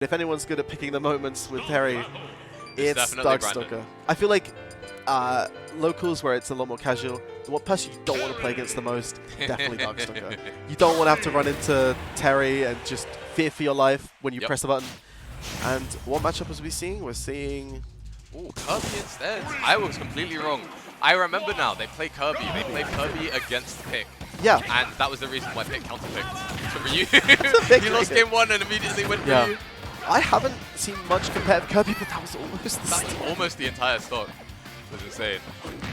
If anyone's good at picking the moments with Terry, it's Darkstalker. I feel like locals where it's a lot more casual, the one person you don't want to play against the most, definitely Darkstalker. You don't want to have to run into Terry and just fear for your life when you press the button. And what matchup was we seeing? We're seeing... Ooh, Kirby instead. I was completely wrong. I remember now, they play Kirby. They play Kirby against Pick. Yeah. And that was the reason why Pick counterpicked to Ryu. He lost game 1 and immediately went Ryu. I haven't seen much compared to Kirby, but that was almost almost the entire stock. It was insane.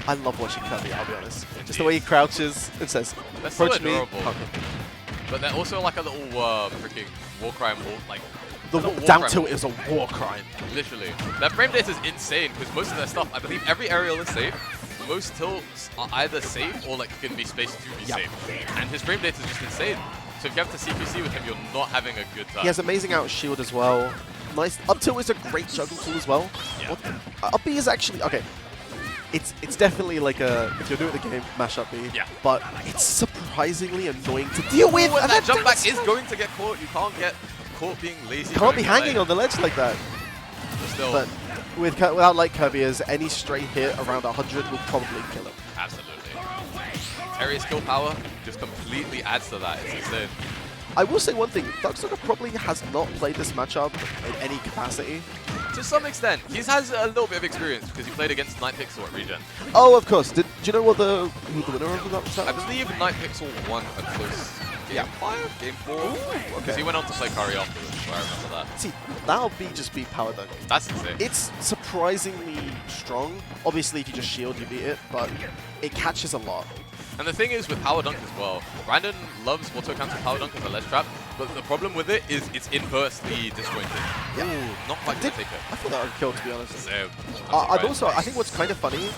I love watching Kirby, I'll be honest. Indeed. Just the way he crouches and says, that's so approach me. Adorable. But they're also like a little freaking war crime, like... The down tilt is a war crime. Literally. Their frame data is insane because most of their stuff, I believe every aerial is safe. Most tilts are either safe or like can be spaced to be safe. And his frame data is just insane. So if you have to CPC with him, you're not having a good time. He has amazing out shield as well. Nice. Up tilt is a great juggle tool as well. Yeah. Up B is actually, okay. It's definitely like a, if you're doing the game, mash up B. Yeah. But it's surprisingly annoying to deal with. And that jump back is going to get caught. You can't get caught being lazy. Can't be hanging on the ledge like that. Still. But without like Kirby, as any stray hit around 100 will probably kill him. Absolutely. Terry's skill power just completely adds to that. It's insane. I will say one thing, Darkstalker probably has not played this matchup in any capacity. To some extent. He has a little bit of experience because he played against Night Pixel at Regen. Oh, of course. Do you know what the winner of that was? I believe Night Pixel won a close game 5, game 4. Because he went on to play Kari afterwards, so I remember that. See, that'll be just beat power dunk. That's insane. It's surprisingly strong. Obviously, if you just shield, you beat it, but it catches a lot. And the thing is with Power Dunk as well, Brandon loves auto-cancel Power Dunk as a ledge trap, but the problem with it is it's inversely disjointed. Yeah. Ooh, not quite gonna take it. I thought that would kill, to be honest. So, I think what's kind of funny,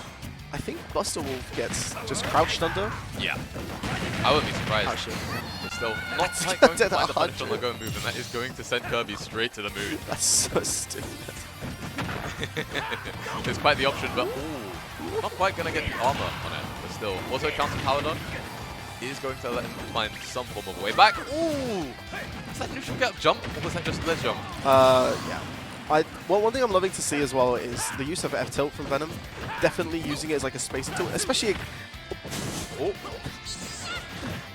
I think Buster Wolf gets just crouched under. Yeah. I wouldn't be surprised. But still, not quite going to find the punish on the go move, and that is going to send Kirby straight to the moon. That's so stupid. It's quite the option, but ooh, not quite going to get the armor on it. But still, also counter Power Dunk is going to let him find some form of a way back. Ooh! Is that neutral gap jump, or was that just ledge jump? Yeah. Well, one thing I'm loving to see as well is the use of F-tilt from Venom. Definitely using it as like a spacing tool, especially... Oh.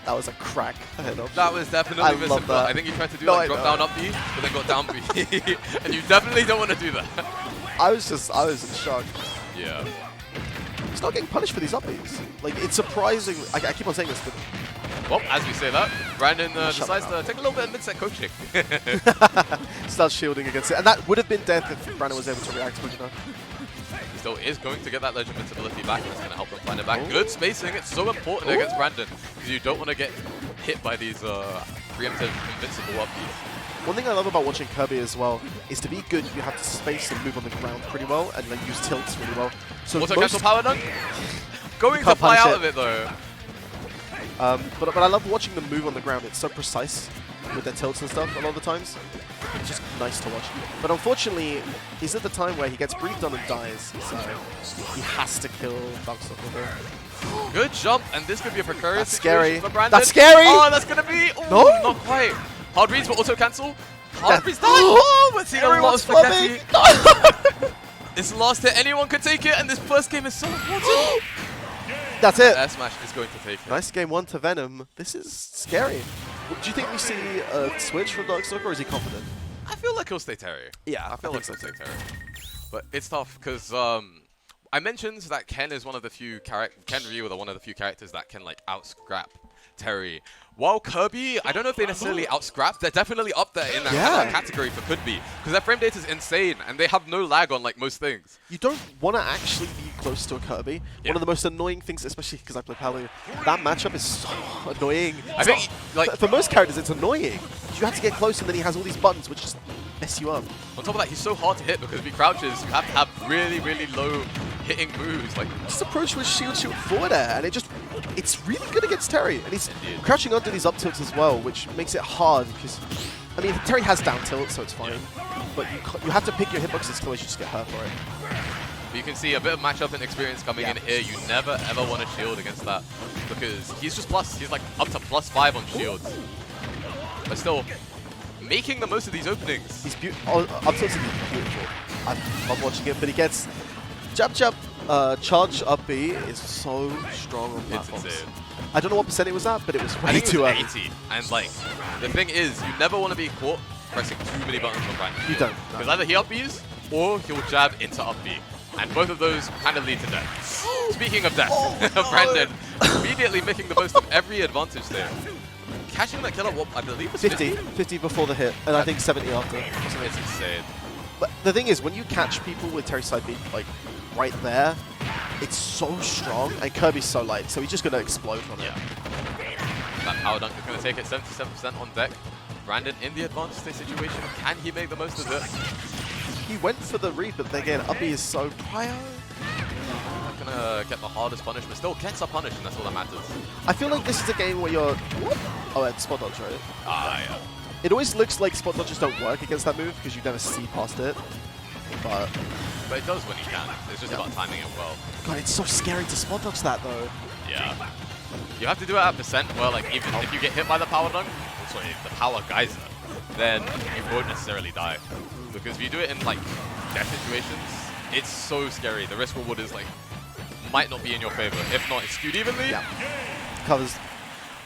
That was a crack ahead of. That was definitely visible. I think he tried to do like drop down up B, but then got down B. And you definitely don't want to do that. I was in shock. Yeah. He's not getting punished for these up Bs. Like, it's surprising. I keep on saying this, but... Well, as we say that, Brandon decides to take a little bit of mid-set coaching. Starts shielding against it. And that would have been death if Brandon was able to react to it, you know. He still is going to get that ledge invincibility back, and it's going to help him find it back. Good spacing. It's so important against Brandon, because you don't want to get hit by these preemptive invincible up Bs. One thing I love about watching Kirby as well is to be good, you have to space and move on the ground pretty well, and then use tilts really well. So also cancel Power Dunk? Going to fly out of it though. But I love watching them move on the ground. It's so precise with their tilts and stuff a lot of the times. It's just nice to watch. But unfortunately, he's at the time where he gets breathed on and dies, so he has to kill Darkstalker here. Good jump, and this could be a precarious situation for Brandon. That's scary! Oh, that's going to be... Ooh, no! Not quite. Hard reads for auto-cancel. Hard reads done! Oh, we're seeing a lot of spaghetti. It's the last hit. Anyone could take it, and this first game is so important. That's it. Air Smash is going to take it. Nice game 1 to Venom. This is scary. Do you think we see a switch from Darkstalker, or is he confident? I feel like he'll stay Terry. Yeah, I feel like he'll stay Terry. But it's tough, because I mentioned that Ken is one of the few Ken Ryu are one of the few characters that can like out-scrap Terry. While Kirby, I don't know if they necessarily out-scrap. They're definitely up there in that category for could be. Because their frame data is insane, and they have no lag on like most things. You don't want to actually be close to a Kirby. Yeah. One of the most annoying things, especially because I play Palu, that matchup is so annoying. I think, like, for most characters, it's annoying. You have to get close, and then he has all these buttons, which just mess you up. On top of that, he's so hard to hit because if he crouches, you have to have really, really low hitting moves. Like, just approach with shield forward air, and it's really good against Terry. And he's crouching under these up tilts as well, which makes it hard because, I mean, Terry has down tilt, so it's fine. But you have to pick your hitboxes, otherwise you just get hurt for it. But you can see a bit of matchup and experience coming in here. You never ever want to shield against that because he's just plus. He's like up to +5 on shields. But still, making the most of these openings. He's beautiful. Up tilt's beautiful. I love watching it, but he gets jab, charge up B is so strong on platforms. It's insane. I don't know what percent it was at, but it was I way think it too was early. 80. And like, the thing is, you never want to be caught pressing too many buttons on Brandon. You don't. Because either he up Bs or he'll jab into up B. And both of those kind of lead to death. Speaking of death, no. Brandon immediately making the most of every advantage there. Catching that kill at what I believe was 50 before the hit, and I think 70 after. It's insane. But the thing is, when you catch people with Terry side B, like right there, it's so strong, and Kirby's so light, so he's just gonna explode from it. That power dunk is gonna take it 77% on deck. Brandon in the advantage state situation. Can he make the most of it? He went for the read, but again, uppy is so prio. Not gonna get the hardest punish, but still gets a punish, and that's all that matters. I feel like this is a game where you're... Oh, it's spot dodge, right? Yeah. It always looks like spot dodges don't work against that move because you never see past it. But it does when you can. It's just about timing it well. God, it's so scary to spot dodge that though. Yeah. You have to do it at percent where, like, even if you get hit by the power dunk, sorry, the power geyser, then you won't necessarily die. Because if you do it in, like, death situations, it's so scary. The risk reward is, like, might not be in your favor. If not, it's skewed evenly. Yeah. Covers.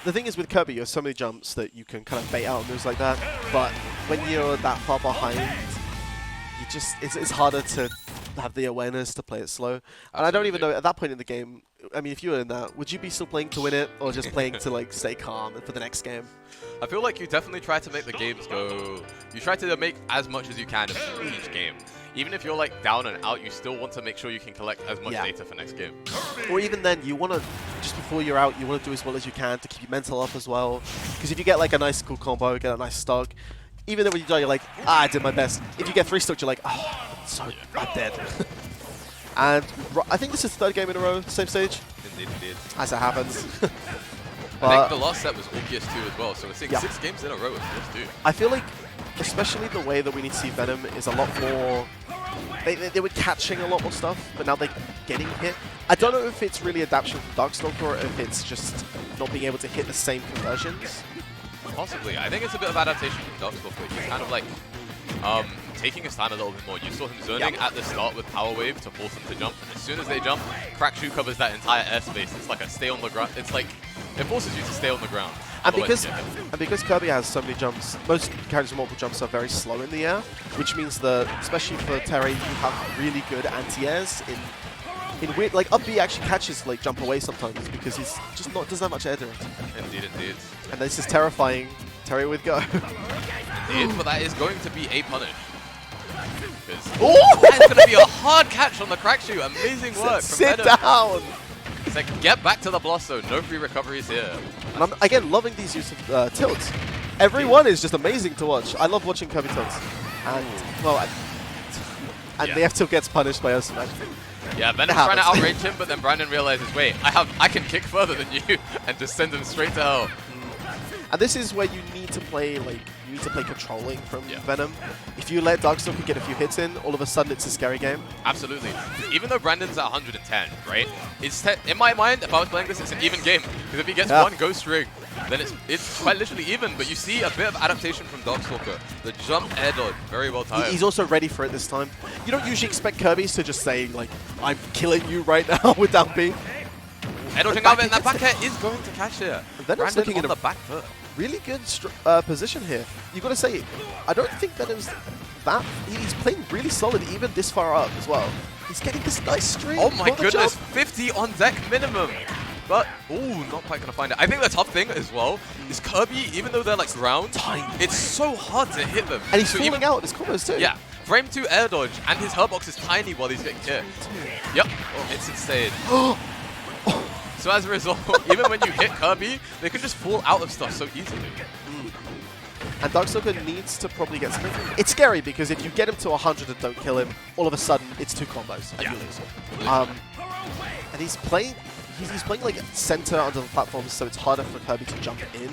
The thing is with Kirby, you have so many jumps that you can kind of bait out moves like that. But when you're that far behind, you just it's harder to have the awareness to play it slow. And Absolutely. I don't even know at that point in the game. I mean, if you were in that, would you be still playing to win it, or just playing to like stay calm for the next game? I feel like you definitely try to make the games go. You try to make as much as you can in each game. Even if you're like down and out, you still want to make sure you can collect as much data for next game. Or even then, you want to, just before you're out, you want to do as well as you can to keep your mental up as well. Because if you get like a nice cool combo, get a nice stock, even though when you die, you're like, ah, I did my best. If you get 3 stocks, you're like, oh, I'm dead. And I think this is the 3rd game in a row, same stage. Indeed. As it happens. I think the last set was all PS2 as well, so we're seeing 6 games in a row with PS2. I feel like, especially the way that we need to see Venom is a lot more... They were catching a lot more stuff, but now they're getting hit. I don't know if it's really adaptation from Darkstalker or if it's just not being able to hit the same conversions. Possibly. I think it's a bit of adaptation from Darkstalker. He's kind of like taking his time a little bit more. You saw him zoning at the start with Power Wave to force them to jump, and as soon as they jump, Crack Shoe covers that entire airspace. It's like a stay on the ground. It's like, it forces you to stay on the ground. And because Kirby has so many jumps, most characters with multiple jumps are very slow in the air, which means that, especially for Terry, you have really good anti-airs in weird, like up B actually catches like jump away sometimes because he's just doesn't have much air direct. Indeed. And this is terrifying. Terry with go. Indeed, but that is going to be a punish. That is going to be a hard catch on the Crack Shoe. Amazing work from Sit Venom. down! It's like, get back to the blast zone. No free recoveries here. And I'm, again, loving these use of tilts. Everyone is just amazing to watch. I love watching Kirby tilts. And, well, the F tilt gets punished by us. Yeah, Venom's trying to outrage him, but then Brandon realizes, wait, I can kick further than you, and just send him straight to hell. And this is where you need to play controlling from Venom. If you let Darkstalker get a few hits in, all of a sudden it's a scary game. Absolutely. Even though Brandon's at 110, right? In my mind, if I was playing this, it's an even game. Because if he gets one ghost ring, then it's quite literally even. But you see a bit of adaptation from Darkstalker. The jump air dodge, very well timed. He's also ready for it this time. You don't usually expect Kirby to just say, like, I'm killing you right now with down B. Air dodging out of it, and that back air is going to catch here. Venom's looking on the back foot. Really good position here. You got to say, I don't think Venom's that. He's playing really solid even this far up as well. He's getting this nice string. Oh my goodness, 50 on deck minimum. But, ooh, not quite going to find it. I think the tough thing as well is Kirby, even though they're like ground, it's so hard to hit them. And he's falling out his combos too. Yeah, frame 2 air dodge, and his hurt box is tiny while he's getting hit. Yep, it's insane. So as a result, even when you hit Kirby, they can just fall out of stuff so easily. And Darkstalker needs to probably get something. It's scary because if you get him to 100 and don't kill him, all of a sudden it's 2 combos and you lose. And he's playing like center under the platforms, so it's harder for Kirby to jump in.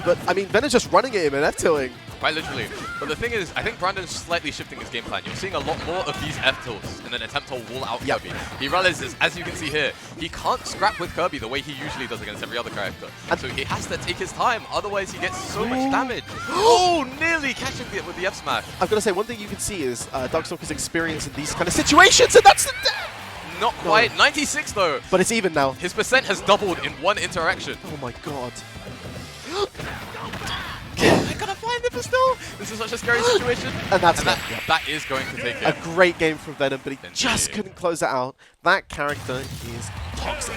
But I mean, Venom's just running at him and F-tilling. Quite literally. But the thing is, I think Brandon's slightly shifting his game plan. You're seeing a lot more of these F tilts in an attempt to wall out Kirby. He realizes, as you can see here, he can't scrap with Kirby the way he usually does against every other character. And so he has to take his time, otherwise he gets so much damage. Oh, nearly catching it with the F smash. I've got to say, one thing you can see is Darkstalker's experience in these kind of situations, and that's the Not quite. 96 though. But it's even now. His percent has doubled in one interaction. Oh my god. I gotta find the pistol. This is such a scary situation. And that's that is going to take it. A great game from Venom, but he just couldn't close it out. That character is toxic.